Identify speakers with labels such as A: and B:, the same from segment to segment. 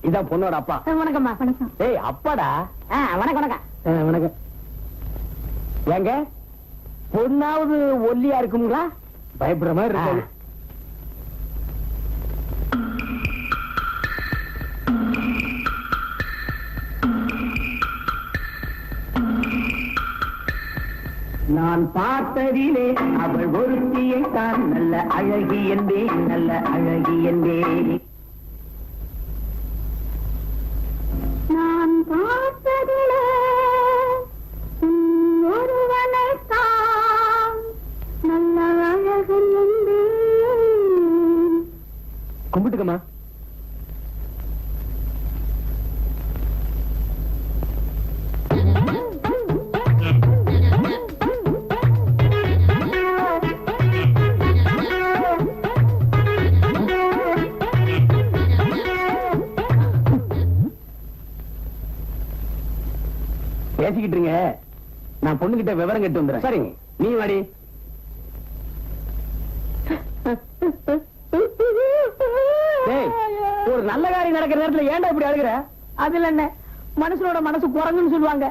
A: இதான் பொண்ணோட அப்பா.
B: வணக்கம்மா. வணக்கம்.
A: ஏய் அப்பாடா.
B: வணக்கம் வணக்கம்
A: வணக்கம். ஏங்க பொண்ணாவது ஒல்லியா இருக்குங்களா? பயப்படுற மாதிரி இருக்கு. நான் பார்த்ததிலே அவள் ஒருத்தியை தான் நல்ல அழகி என்பேன், நல்ல அழகி என்பேன்.
B: நான் பார்த்ததிலே ஒருவனை தான் நல்ல அழகு என்பேன்.
A: கும்பிட்டுக்கம்மா. பேசிக்கிட்டு இருங்க, நான் பொண்ணுகிட்ட விவரம் கேட்டு வந்துடுறேன். சரிங்க, நீ வாடி. ஒரு நல்ல காரியம் நடக்கிற நேரத்துல ஏன்டா இப்படி அழுகிற?
B: அதுல என்ன, மனுஷனோட மனசு குரங்குன்னு சொல்லுவாங்க.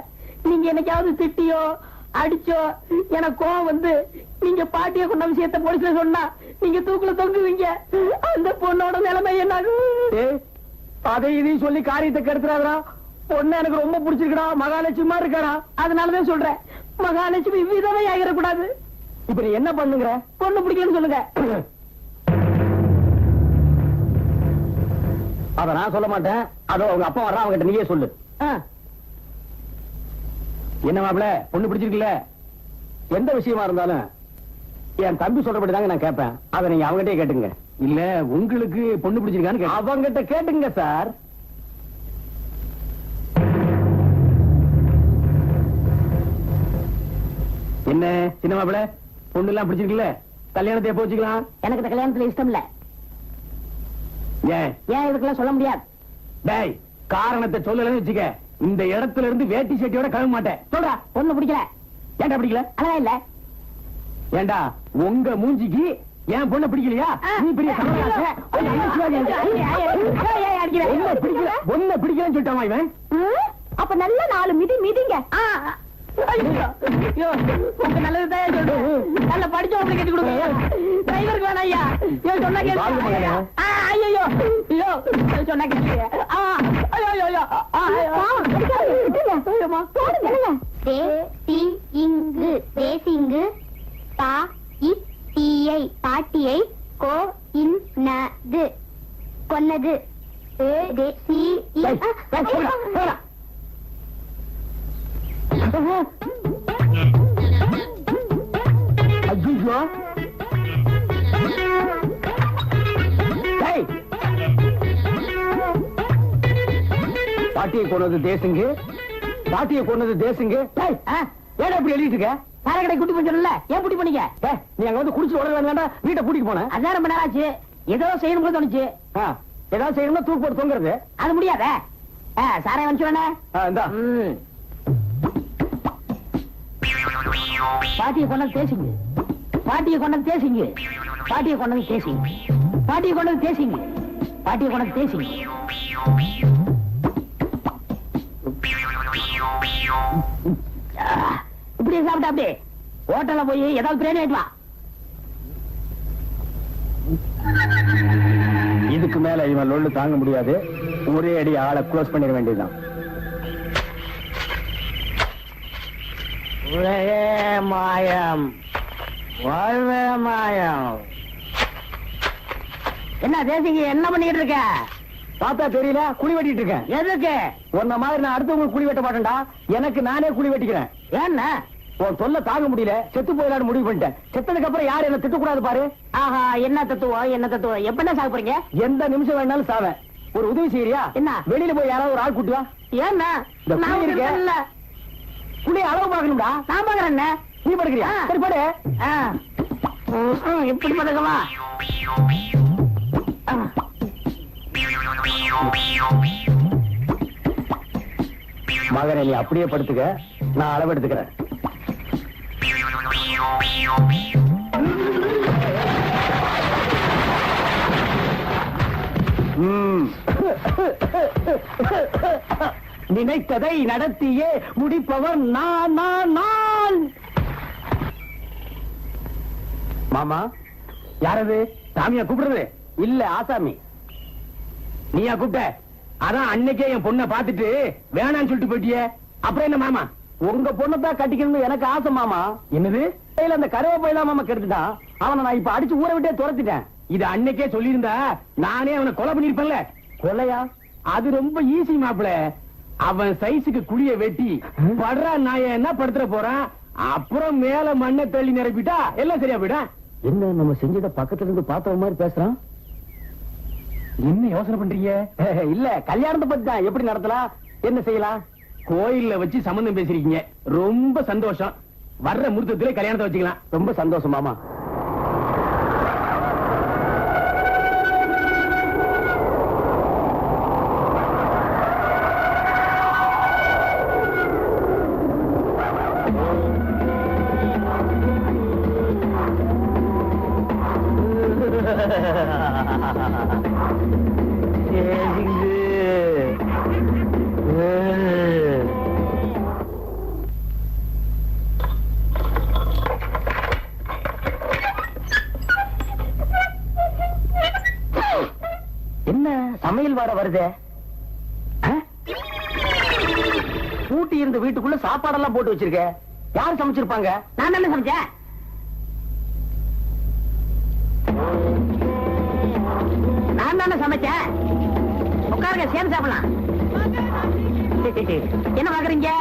B: நீங்க என்னைக்காவது திட்டியோ அடிச்சோ எனக்கு கோவம் வந்து நீங்க பாட்டிய கொண்ட விஷயத்த போலீஸ்ல சொன்னா நீங்க தூக்குல தொங்குவீங்க. அந்த பொண்ணோட நிலைமை என்ன?
A: அதை இதையும் சொல்லி காரியத்தை கெடுத்துறாதா? பொண்ணு எனக்கு ரொம்ப பிடிச்சிருக்கா, மகாலட்சுமா இருக்காடா.
B: அதனாலதான் சொல்றேன், மகாலட்சுமி விதவை ஆகிடக்கூடாது.
A: இப்ப நீ என்ன பண்ணுங்கிற?
B: பொண்ணு பிடிக்கலன்னு சொல்லுங்க.
A: அத நான் சொல்ல மாட்டேன். அதோ உங்க அப்பா வர்றான், அவங்கிட்ட நீயே சொல்லு. என்ன மாப்பிள, பொண்ணு பிடிச்சிருக்குல்ல? எந்த விஷயமா இருந்தாலும் என் தம்பி சொல்றபடி தாங்க நான் கேட்பேன். அதை நீங்க அவங்ககிட்டயே கேட்டுங்க. இல்ல உங்களுக்கு பொண்ணு பிடிச்சிருக்கான்னு அவங்கிட்ட கேட்டுங்க சார். என்ன சின்ன மாப்பிள, பொண்ணு எல்லாம் பிடிச்சிருக்குல்ல? கல்யாணத்தை எப்போ வச்சுக்கலாம்?
B: எனக்கு இந்த கல்யாணத்துல இஷ்டம் இல்ல.
A: ஏன்
B: இதுக்கெல்லாம் சொல்ல முடியாது.
A: டேய், காரணத்தை சொல்லலன்னு வச்சுக்க, இந்த இடத்துல இருந்து வேட்டி சட்டியோட கிளம்ப மாட்டேன்.
B: சொல்றா, பொண்ணு பிடிக்கல.
A: ஏன்டா பிடிக்கல?
B: அழகா இல்ல.
A: ஏண்டா உங்க மூஞ்சிக்கு என் பொண்ணு பிடிக்கலையா? நீ பெரிய ஒன்ன பிடிக்கலன்னு சொல்லிட்டாமா இவன்?
B: அப்ப நல்ல 4 மிதி மிதிங்க. உங்க நல்லதுதான் சொல்றேன். நல்ல படிச்சவங்களை கட்டி கொடுங்க. டிரைவருக்கு வேணாம் ஐயா. சொன்னா கேளுங்க. ஐயோ ஐயோ சொன்னா கேளுங்க.
C: தேசிங்கு பாட்டியை பாட்டியை கோ இன்னது கொன்னது.
A: ஐயோ, பாட்டியை கொண்டது தேசுங்க, பாட்டியை கொண்டது தேசுங்க. ஏன் இப்படி எழுதிட்டு இருக்க?
B: சாரக்கடை குட்டி பண்ணல, ஏன் குட்டி பண்ணீங்க?
A: நீ அங்க வந்து குடிச்சு உடனே வேண்டாம், வீட்டை கூட்டிட்டு போனேன்.
B: அதான் ரொம்ப நேரம் ஆச்சு. ஏதோ செய்யணும் தோணுச்சு.
A: ஏதாவது செய்யணும்னா தூக்கு போட்டு தொங்குறது.
B: அது முடியாத. சாரை வந்துச்சு. பாட்டியை கொண்டது தேசிங்க, பாட்டியை கொண்டது தேசிங்க, பாட்டியை கொண்டது தேசிங்க, பாட்டியை கொண்டது தேசிங்க, பாட்டியை கொண்டது தேசிங்க. இப்படி சாப்பிட்டா அப்படி ஹோட்டல்ல போய் ஏதாவது பிரியாணி ஆயிட்டு வா.
A: இதுக்கு மேல இவன் லொள்ளு தாங்க முடியாது. ஒரே அடி ஆளை க்ளோஸ் பண்ணிட வேண்டியதுதான்.
B: உலகே மாயம், வாழ்வே மாயம். என்ன தேசிங்க, என்ன பண்ணிட்டு இருக்க?
A: பார்த்தா தெரியல, குழி வெட்டிட்டு இருக்கேன்.
B: எதுக்கு?
A: உன்ன மாதிரி நான் அடுத்தவங்களுக்கு குழி வெட்ட மாட்டேன்டா. எனக்கு நானே குழி வெட்டிக்கிறேன்.
B: ஏன்னா
A: உன் தொல்லை தாங்க முடியல, செத்து போயிடலான்னு முடிவு பண்ணிட்டேன். செத்ததுக்கு அப்புறம் யாரும் என்ன திட்டக்கூடாது பாரு.
B: ஆஹா, என்ன தத்துவம், என்ன தத்துவம். எப்ப சாக போறீங்க?
A: எந்த நிமிஷம் வேணாலும் சாவேன். ஒரு உதவி செய்யறியா?
B: என்ன?
A: வெளியில போய் யாராவது ஒரு ஆள் கூட்டு வா.
B: ஏன்னா
A: குழி அளவு பார்க்கணும்டா.
B: நான் பாக்குறேன்.
A: நீ படுக்கிறியா? சரி படு.
B: எப்படி படுக்கவா?
A: மகனை நீ அப்படியே படுத்துக்க, நான் அளவு எடுத்துக்கிறேன். நினைத்ததை நடத்தியே முடிப்பவர் நான் நான் நான். மாமா, யாரது? சாமியா கூப்பிடுறது? இல்ல, ஆசாமி. நீயா கூப்பிட்ட? அதான் அன்னைக்கே என் பொண்ணை பார்த்துட்டு வேணான்னு சொல்லிட்டு போயிட்டியே, அப்புறம் என்ன மாமா? உங்க பொண்ணை தான் கட்டிக்கணும்னு எனக்கு ஆசை மாமா. என்னது? அந்த கருவேப்பையெல்லாம் மாமா கெடுத்துட்டான். அவனை நான் இப்ப அடிச்சு ஊரை விட்டே துரத்திட்டேன். இது அன்னைக்கே சொல்லியிருந்தா நானே அவனை கொலை பண்ணிருப்பேன்ல. கொலையா? அது ரொம்ப ஈஸி மாப்பிள. அவன் சைஸுக்கு குழிய வெட்டி படுறா நாய என்ன படுத்துற போறான், அப்புறம் மேல மண்ணை தள்ளி நிரப்பிட்டா எல்லாம் சரியா போயிடா. என்ன நம்ம செஞ்சத பக்கத்துல இருந்து பார்த்தவ மாதிரி பேசுறான்? என்ன யோசனை பண்றீங்க? இல்ல, கல்யாணத்தை பத்தி தான். எப்படி நடத்தலாம், என்ன செய்யலாம்? கோயில்ல வச்சு சம்பந்தம் பேசிருக்கீங்க, ரொம்ப சந்தோஷம். வர்ற முகூர்த்தத்திலே கல்யாணத்தை வச்சுக்கலாம். ரொம்ப சந்தோஷம் மாமா. என்ன சமையல் வாட வருதே? பூட்டி இருந்த வீட்டுக்குள்ள சாப்பாடெல்லாம் போட்டு வச்சிருக்க. யார் சமைச்சிருப்பாங்க?
B: நான் என்ன சமைச்சேன்? நான் தானே சமைச்சேன். உட்காருங்க, சேர்ந்து சாப்பிடலாம். என்ன பாக்குறீங்க?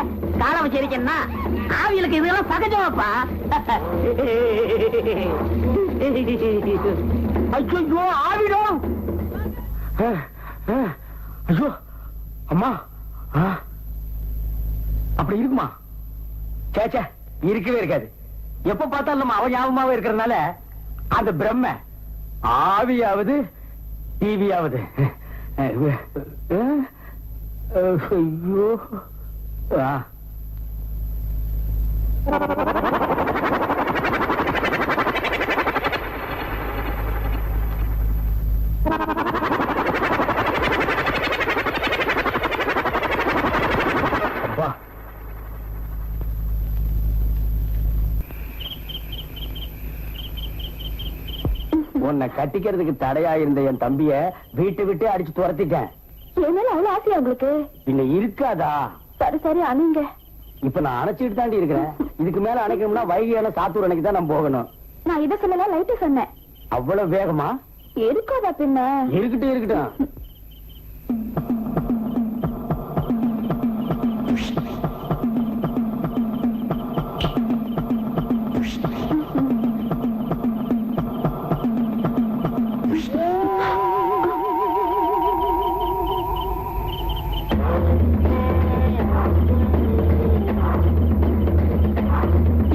B: காலை வச்சு இருக்கேன்னா ஆவியலுக்கு இதெல்லாம் சகஜமாப்பா.
A: ஐயோ, ஆவிடும். ஐயோ அம்மா, அப்படி இருக்குமா? சேச்சே, இருக்கவே இருக்காது. எப்ப பார்த்தாலும் நம்ம அவன் ஞாபகமாவே இருக்கிறதுனால அந்த பிரம்ம ஆவியாவது டிவியாவது. ஐயோ, உன்னை கட்டிக்கிறதுக்கு தடையா இருந்த என் தம்பிய வீட்டை விட்டு அடிச்சு துரத்திட்டேன்.
C: என்னால அவ்வளவு ஆசையா உங்களுக்கு?
A: பின்ன இருக்காதா?
C: சரி சரி, அணுங்க.
A: இப்ப நான் அணைச்சிட்டு தாண்டி இருக்கிறேன். இதுக்கு மேல அணைக்கணும்னா வைகையான சாத்தூர் அணைக்கு தான் நான் போகணும்.
C: நான் இதை சொல்லல, லைட்டா சொன்னேன்.
A: அவ்வளவு வேகமா?
C: இருக்காதா பின்ன?
A: இருக்கட்டும் இருக்கட்டும்.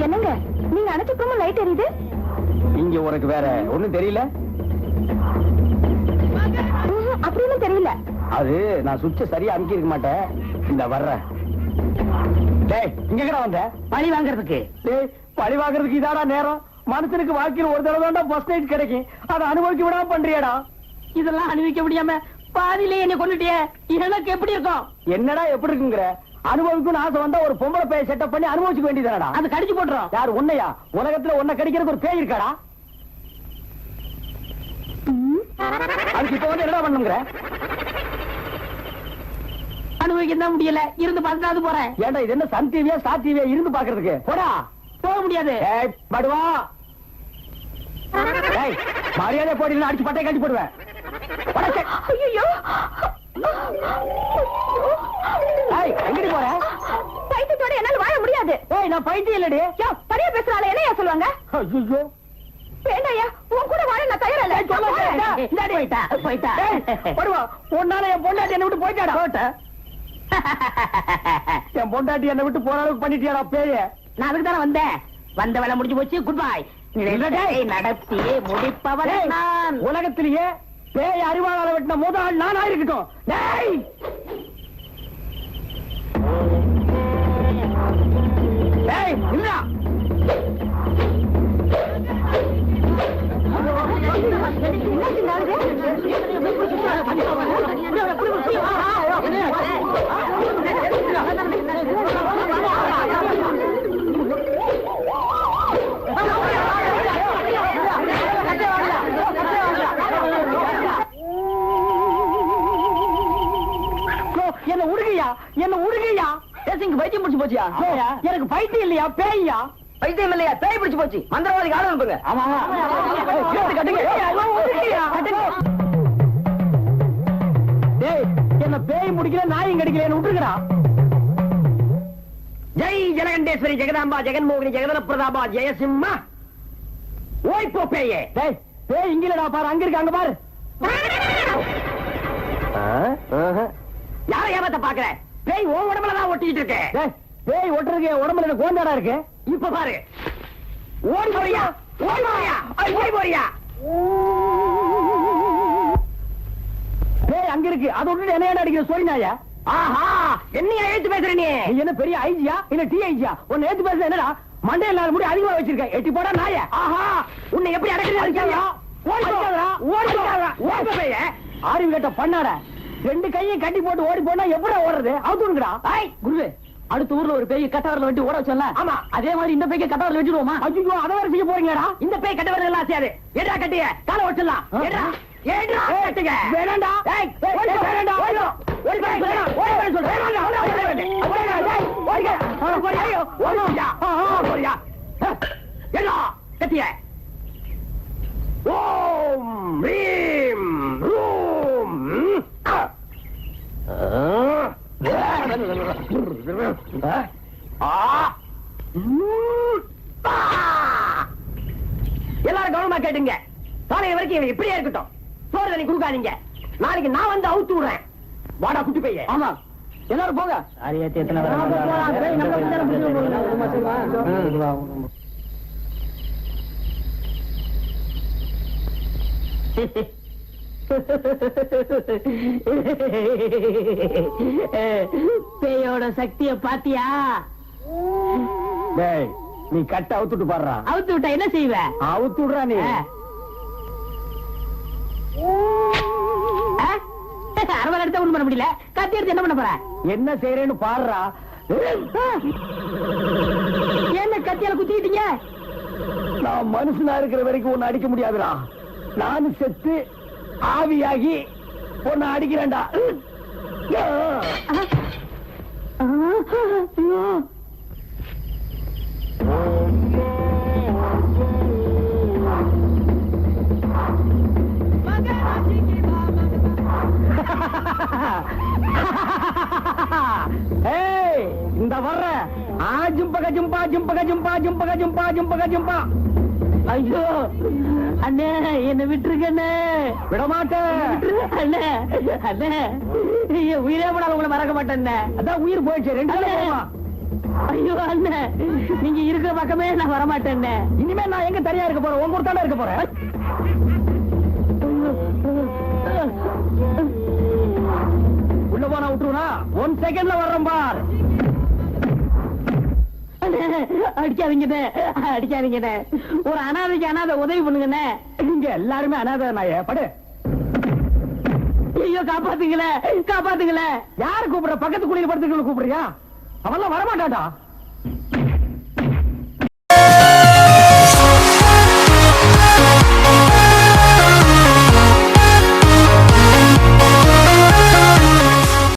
C: என்னங்க, நீங்க அணைச்சப்பறமா லைட் எரியுது?
A: இங்க உனக்கு வேற ஒண்ணும் தெரியல?
C: அப்படின்னு தெரியல.
A: அது நான் சுவிட்ச சரியா அமுக்கி இருக்க மாட்டேன். இந்த வர்றேன். டேய், இங்க கூட வந்த
B: பழி வாங்குறதுக்கு?
A: டேய், பழி வாங்குறதுக்கு இதாடா நேரம்? மனுஷனுக்கு வாழ்க்கையில் ஒரு தடவை தான் ஃபர்ஸ்ட் நைட் கிடைக்கும். அதை அனுபவிக்க விடாம பண்றியாடா?
B: இதெல்லாம் அனுபவிக்க முடியாம பாதியிலே என்ன கொண்டுட்டிய, எனக்கு எப்படி இருக்கும்?
A: என்னடா எப்படி இருக்குங்கிற? அனுபவிக்கணும்னு ஆசை வந்தா ஒரு பொம்பளை பேய செட்டப் பண்ணி அனுபவிச்சுக்க வேண்டியதானடா.
B: அது கடிச்சு போட்டுரும்.
A: யார் உன்னையா? உலகத்துல உன்னை கடிக்கிறதுக்கு ஒரு பேய் இருக்காடா? அதுக்கு இப்ப வந்து என்ன பண்ணுங்கிற?
B: அனுபவிக்க தான் முடியல, இருந்து பார்த்துட்டு போறேன்.
A: ஏன்டா இது என்ன சன் டிவியா ஸ்டார் டிவியா இருந்து பாக்குறதுக்கு? போடா.
B: போக முடியாது.
A: ஏய் படுவா. ஏய், மரியாதை போடல அடிச்சு பட்டை கட்டி போடுவேன்.
C: ஐயோ,
A: ஏய், எங்கடி போற?
C: பைத்தியத்தோட என்னால வாழ முடியாது.
A: ஏய், நான் பைத்தியம் இல்லடி.
C: சரியா பேசுறாள், என்னையா சொல்லுவாங்க?
A: ஐயோ,
C: வேண்டாயா, உன் கூட வாழ நான் தயாரா இல்ல.
B: போயிட்டா போயிட்டா.
A: படுவா. உன்னால என் பொண்டாட்டி என்னை விட்டு போயிட்டாடா. என் பொண்டாட்டி என்னை விட்டு போற அளவுக்கு பண்ணிட்டியாடா பேய.
B: நான் அதுக்கு தானே வந்தேன். வந்த வேலை முடிஞ்சு போச்சு. Good bye. நடத்தி முடிப்பவர் நான்.
A: உலகத்திலேயே பேய அறிவாளால வெட்டின முதல் ஆள் நானா இருக்கட்டும். டேய், டேய் இல்ல. என்ன உடுகையா, என்ன உடுகையா? பைத்தியம் பிடிச்சு போச்சியா? எனக்கு பைத்தியம் இல்லையா, பேய்யா? பைத்தியம் இல்லையா, பேய் பிடிச்சு போச்சு. மந்திரவாதி ஆளு அனுப்புங்க. ஆமா டேய், என்ன பேய் முடிக்கல, நாயும் கடிக்கல, விட்டுருக்கா. ஜெய் ஜனகண்டேஸ்வரி ஜெகதாம்பா ஜெகன்மோகினி ஜெகதன பிரதாபா ஜெயசிம்மா. ஓய் போ பேயே. டேய், பேய் இங்கலடா பாரு, அங்க இருக்கு, அங்க பாரு. யார ஏமாத்த பாக்குற? பேய் உன் உடம்புல தான் ஒட்டிட்டு இருக்கு. பேய் ஒட்டுறதுக்கு உடம்புல கோந்தாடா இருக்கு. இப்ப பாரு, ஓடி போறியா, ஓடி போறியா, ஓடி போறியா? பேய் அங்க இருக்கு, அதை விட்டுட்டு என்ன அடிக்கிற சொல்லினாயா? ஆஹா, என்னைய எழுத்து பேசுற நீ? என்ன பெரிய ஐஜியா இல்ல டி ஐஜியா? உன்னை எழுத்து பேசுற என்னடா? மண்டையில நாலு முடி அதிகமா வச்சிருக்க, எட்டி போடா நாய. ஆஹா, உன்னை எப்படி அடக்குறது? ஆறிவு கேட்ட பண்ணாட, ரெண்டு கையும் கட்டி போட்டு ஓடி போனா எப்படி ஓடுறது? அவுத்துங்கடா. குருவே, அடுத்த ஊர்ல ஒரு பேய் கட்டவரல வெட்டி ஓட வச்சல. ஆமா, அதே மாதிரி இந்த பேய்க்கு கட்டவரல வெட்டிடுவோமா? ஐயோ, அத வேற செய்ய போறீங்கடா. இந்த பேய் கட்டவரல எல்லாம் செய்யாது. ஏடா கட்டிய கால வச்சலாம். ஏடா ஏடா கட்டுங்க. வேணாம்டா. ஏய், வேணாம்டா. ஓடு ஓடி போய் வேணாம். ஓடி போய் சொல்ற. வேணாம்டா. ஓடிங்க. ஓடியா. ஓடியா. ஓடியா. ஏடா கட்டிய. ஓம் ரீம் ரூம். எல்லாரும் கவனமா கேட்டுங்க. காலையில வரைக்கும் இவன் இப்படியே இருக்கட்டும். சோறு தண்ணி கொடுக்காதீங்க. நாளைக்கு நான் வந்து அவுத்து விடுறேன். வாடா குட்டி பைய. ஆமா, எல்லாரும் போங்க.
B: பேயோட சக்திய பாத்தியா?
A: டேய், நீ கட்ட அவுத்துட்டு பாடுறா.
B: அவுத்து விட்டா என்ன செய்வ?
A: அவுத்து விடுறா நீ.
B: அரவல் எடுத்த ஒண்ணும் பண்ண முடியல. கத்தி எடுத்து என்ன பண்ண போற?
A: என்ன செய்யறேன்னு பாடுறா.
B: என்ன கத்தியால குத்திக்கிட்டீங்க?
A: நான் மனுஷனா இருக்கிற வரைக்கும் உன்னை அடிக்க முடியாதுடா. நானும் செத்து ஆவியாகி உன்னை அடிக்கிறேன்டா. இந்த வர்ற ஜும்பக ஜும்பா ஜும்பக ஜும்பா ஜும்பக ஜும்பா ஜும்பக ஜும்பா.
B: ஐயோ அண்ணே, என்ன விட்டுருக்கண்ணே.
A: விடமாட்டேன்
B: அண்ணே. அண்ணே, உயிரே போனாலும் உங்களை மறக்க மாட்டேன்.
A: அதான் உயிர் போயிடுச்சு. ரெண்டு.
B: ஐயோ அண்ணே, நீங்க இருக்கிற பக்கமே நான் வரமாட்டேன்.
A: இனிமே நான் எங்க தனியா இருக்க போறேன்? உங்க ஊர் தானே இருக்க போறேன். உள்ள போனா விட்டுருவா. 1 செகண்ட்ல வர்றேன் பார்.
B: அடிக்காதீங்கண்ணே, அடிக்காதீங்கண்ணே. ஒரு அனாதைக்கு அனாதை உதவி பண்ணுங்கண்ணே.
A: நீங்க எல்லாருமே அனாதை நாய. படு.
B: ஐயோ, காப்பாத்துங்களே, காப்பாத்துங்களே.
A: யாரு கூப்பிடுற? பக்கத்து குடியில் படுத்துக்கணும் கூப்பிடுறியா? அவெல்லாம் வரமாட்டாடா.